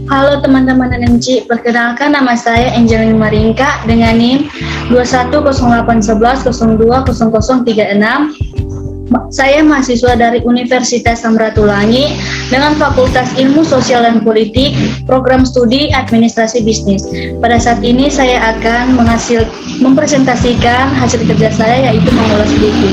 Halo teman-teman NMC, perkenalkan nama saya Angelina Maringka dengan NIM 210811020036. Saya mahasiswa dari Universitas Samratulangi dengan Fakultas Ilmu Sosial dan Politik, Program Studi Administrasi Bisnis. Pada saat ini saya akan mempresentasikan hasil kerja saya, yaitu mengulas buku.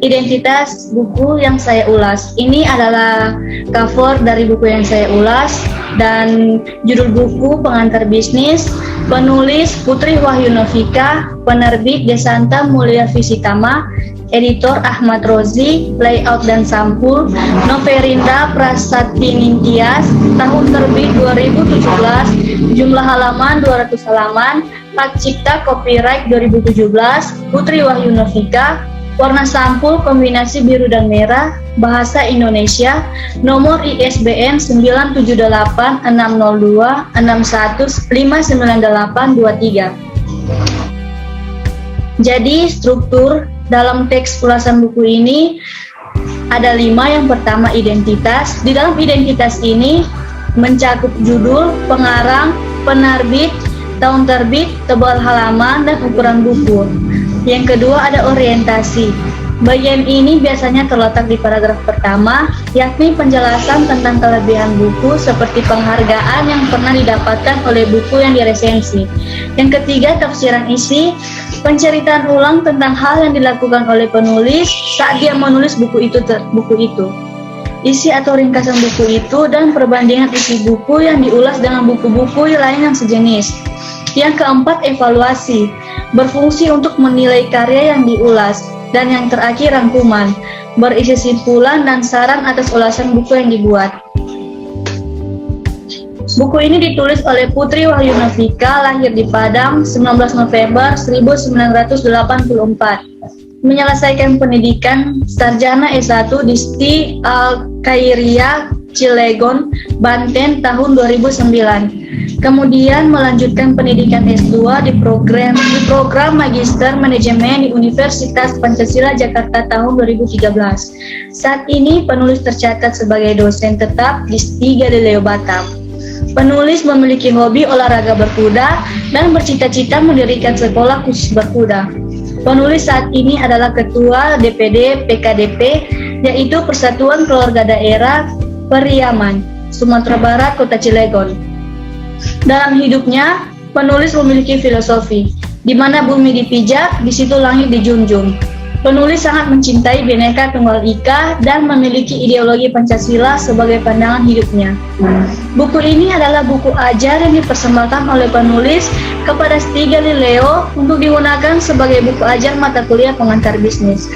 Identitas buku yang saya ulas. Ini adalah cover dari buku yang saya ulas dan judul buku Pengantar Bisnis, penulis Putri Wahyu Novika, penerbit Desanta Mulia Visitama, editor Ahmad Rozi, layout dan sampul Noverinda Prasasti Nintias, tahun terbit 2017, jumlah halaman 200 halaman, hak cipta copyright 2017, Putri Wahyu Novika. Warna sampul kombinasi biru dan merah, bahasa Indonesia, nomor ISBN 9786026159823. Jadi struktur dalam teks ulasan buku ini ada 5. Yang pertama identitas. Di dalam identitas ini mencakup judul, pengarang, penerbit, tahun terbit, tebal halaman, dan ukuran buku. Yang kedua ada orientasi. Bagian ini biasanya terletak di paragraf pertama, yakni penjelasan tentang kelebihan buku seperti penghargaan yang pernah didapatkan oleh buku yang diresensi. Yang ketiga tafsiran isi, penceritaan ulang tentang hal yang dilakukan oleh penulis saat dia menulis buku itu. Isi atau ringkasan buku itu dan perbandingan isi buku yang diulas dengan buku-buku lain yang sejenis. Yang keempat, evaluasi, berfungsi untuk menilai karya yang diulas. Dan yang terakhir, rangkuman, berisi simpulan dan saran atas ulasan buku yang dibuat. Buku ini ditulis oleh Putri Wahyu Novika, lahir di Padang, 19 November 1984. Menyelesaikan pendidikan sarjana S1 di STI Al-Khairiyah, Cilegon, Banten tahun 2009. Kemudian melanjutkan pendidikan S2 di program Magister Manajemen di Universitas Pancasila Jakarta tahun 2013. Saat ini penulis tercatat sebagai dosen tetap di STI Galileo Batam. Penulis memiliki hobi olahraga berkuda dan bercita-cita mendirikan sekolah khusus berkuda. Penulis saat ini adalah Ketua DPD PKDP, yaitu Persatuan Keluarga Daerah Periaman, Sumatera Barat, Kota Cilegon. Dalam hidupnya, penulis memiliki filosofi, di mana bumi dipijak, di situ langit dijunjung. Penulis sangat mencintai Bhinneka Tunggal Ika dan memiliki ideologi Pancasila sebagai pandangan hidupnya. Buku ini adalah buku ajar yang dipersembahkan oleh penulis kepada STI Galileo untuk digunakan sebagai buku ajar mata kuliah pengantar bisnis.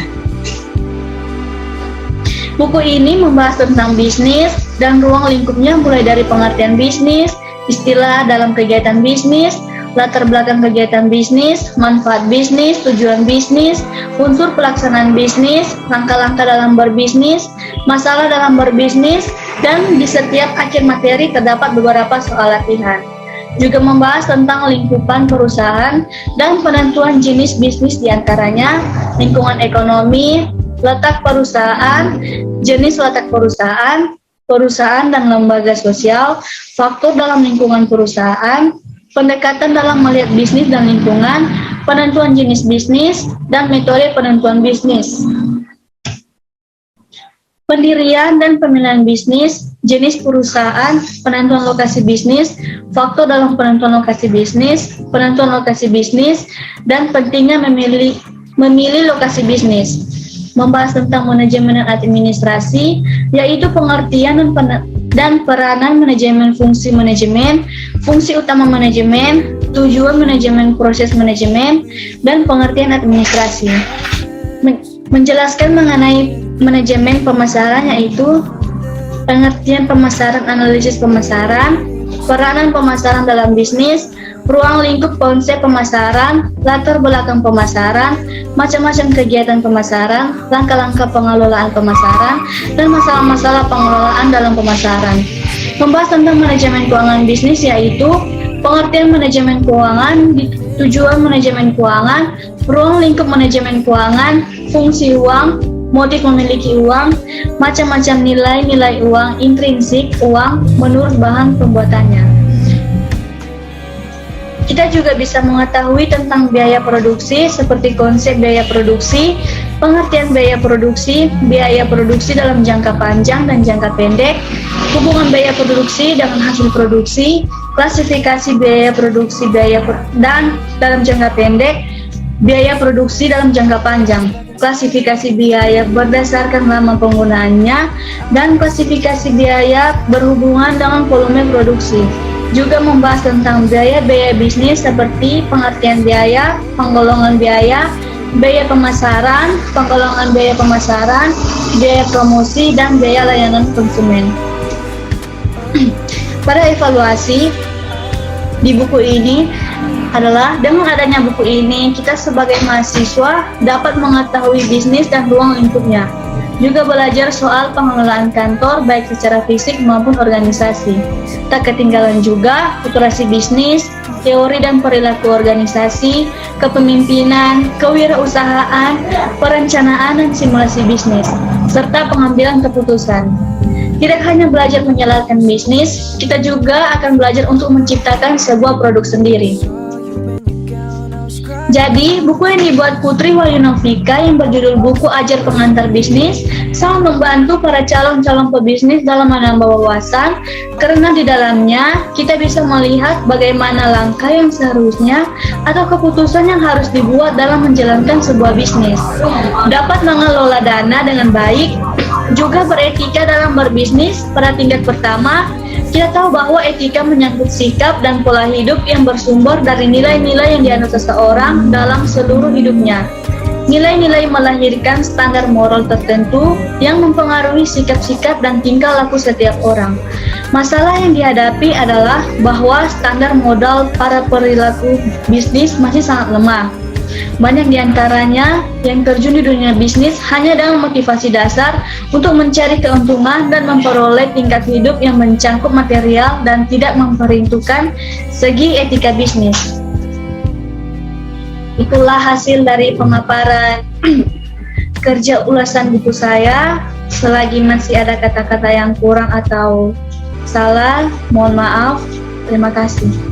Buku ini membahas tentang bisnis dan ruang lingkupnya mulai dari pengertian bisnis, istilah dalam kegiatan bisnis, latar belakang kegiatan bisnis, manfaat bisnis, tujuan bisnis, unsur pelaksanaan bisnis, langkah-langkah dalam berbisnis, masalah dalam berbisnis, dan di setiap akhir materi terdapat beberapa soal latihan. Juga membahas tentang lingkupan perusahaan dan penentuan jenis bisnis diantaranya, lingkungan ekonomi, letak perusahaan, jenis letak perusahaan, perusahaan dan lembaga sosial, faktor dalam lingkungan perusahaan, pendekatan dalam melihat bisnis dan lingkungan, penentuan jenis bisnis, dan metode penentuan bisnis. Pendirian dan pemilihan bisnis, jenis perusahaan, penentuan lokasi bisnis, faktor dalam penentuan lokasi bisnis, dan pentingnya memilih lokasi bisnis. Membahas tentang manajemen dan administrasi, yaitu pengertian dan peranan manajemen, fungsi utama manajemen, tujuan manajemen, proses manajemen, dan pengertian administrasi. Menjelaskan mengenai manajemen pemasaran, yaitu pengertian pemasaran, analisis pemasaran, peranan pemasaran dalam bisnis, ruang lingkup konsep pemasaran, latar belakang pemasaran, macam-macam kegiatan pemasaran, langkah-langkah pengelolaan pemasaran, dan masalah-masalah pengelolaan dalam pemasaran. Membahas tentang manajemen keuangan bisnis, yaitu pengertian manajemen keuangan, tujuan manajemen keuangan, ruang lingkup manajemen keuangan, fungsi uang, motif memiliki uang, macam-macam nilai-nilai uang, intrinsik uang menurut bahan pembuatannya. Kita juga bisa mengetahui tentang biaya produksi seperti konsep biaya produksi, pengertian biaya produksi dalam jangka panjang dan jangka pendek, hubungan biaya produksi dengan hasil produksi, klasifikasi biaya produksi dan dalam jangka pendek, biaya produksi dalam jangka panjang, klasifikasi biaya berdasarkan lama penggunaannya, dan klasifikasi biaya berhubungan dengan volume produksi. Juga membahas tentang biaya-biaya bisnis seperti pengertian biaya, penggolongan biaya, biaya pemasaran, penggolongan biaya pemasaran, biaya promosi, dan biaya layanan konsumen. Pada evaluasi di buku ini adalah dengan adanya buku ini, kita sebagai mahasiswa dapat mengetahui bisnis dan ruang lingkupnya. Juga belajar soal pengelolaan kantor baik secara fisik maupun organisasi. Tak ketinggalan juga operasi bisnis, teori dan perilaku organisasi, kepemimpinan, kewirausahaan, perencanaan dan simulasi bisnis, serta pengambilan keputusan. Tidak hanya belajar menjalankan bisnis, kita juga akan belajar untuk menciptakan sebuah produk sendiri. Jadi, buku yang dibuat Putri Wahyu Novika yang berjudul Buku Ajar Pengantar Bisnis sangat membantu para calon-calon pebisnis dalam menambah wawasan, karena di dalamnya kita bisa melihat bagaimana langkah yang seharusnya atau keputusan yang harus dibuat dalam menjalankan sebuah bisnis. Dapat mengelola dana dengan baik, juga beretika dalam berbisnis. Pada tingkat pertama, kita tahu bahwa etika menyangkut sikap dan pola hidup yang bersumber dari nilai-nilai yang dianut seseorang dalam seluruh hidupnya. Nilai-nilai melahirkan standar moral tertentu yang mempengaruhi sikap-sikap dan tingkah laku setiap orang. Masalah yang dihadapi adalah bahwa standar modal para perilaku bisnis masih sangat lemah. Banyak di antaranya yang terjun di dunia bisnis hanya dengan motivasi dasar untuk mencari keuntungan dan memperoleh tingkat hidup yang mencangkup material dan tidak memperhitungkan segi etika bisnis. Itulah hasil dari pemaparan kerja ulasan buku saya. Selagi masih ada kata-kata yang kurang atau salah, mohon maaf. Terima kasih.